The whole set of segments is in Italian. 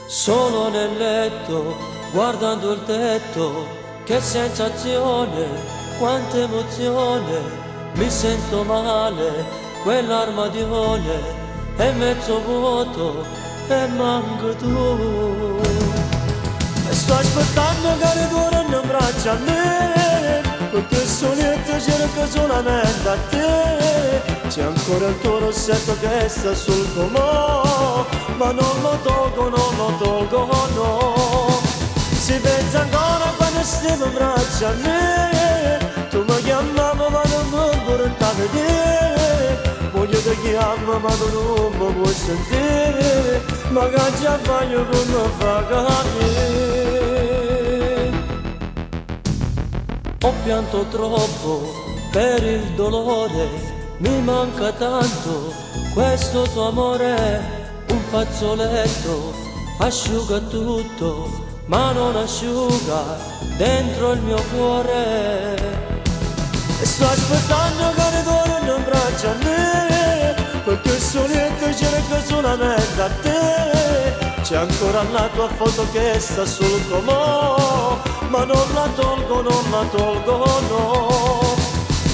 Solo nel letto, guardando il tetto, che sensazione, quanta emozione, mi sento male, quell'armadione è mezzo vuoto e manco tu. E sto aspettando che ritorni in braccio a me, perché il soletto cerca solamente a te. C'è ancora il tuo rossetto che sta sul comò, ma non lo tolgo, no. Si pensa ancora quando stiamo in braccio a me, tu mi chiamavi ma non mi portavi a vedere. Voglio ti chiamo ma tu non mi puoi sentire, ma che già voglio che mi fa capire. Ho pianto troppo per il dolore, mi manca tanto questo tuo amore. Un fazzoletto asciuga tutto, ma non asciuga dentro il mio cuore. E sto aspettando che ritorni in braccio a me, perché il soletto cerca solamente a te. C'è ancora la tua foto che sta sul comò, ma non la tolgo, no.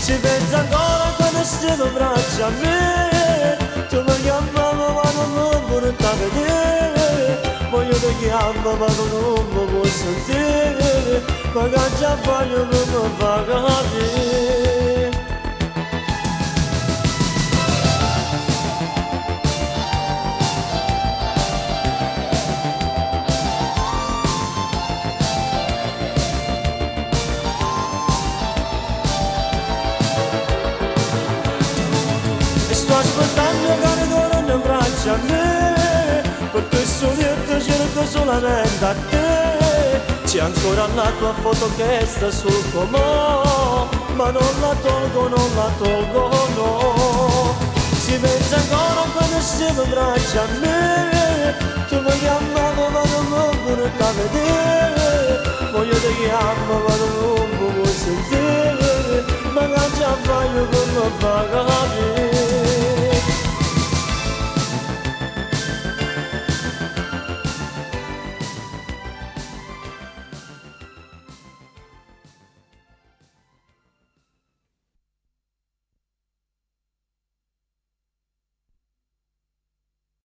Si pensa ancora quando stiamo in braccio a me, tu mi chiamavi ma non mi portavi a vedere. Voglio ti chiamo ma tu non mi puoi sentire, ma che già voglio che mi fa capire. Sto aspettando che ritorni in braccio a me, perché il soletto cerco solamente a te. C'è ancora la tua foto che sta sul comò, ma non la tolgo, no. Si pensa ancora quando stiamo in braccio a me, tu mi chiamavi ma non mi portavi a vedere. Voglio ti chiamo ma tu non mi vuoi sentire, ma che già voglio che mi fa capire.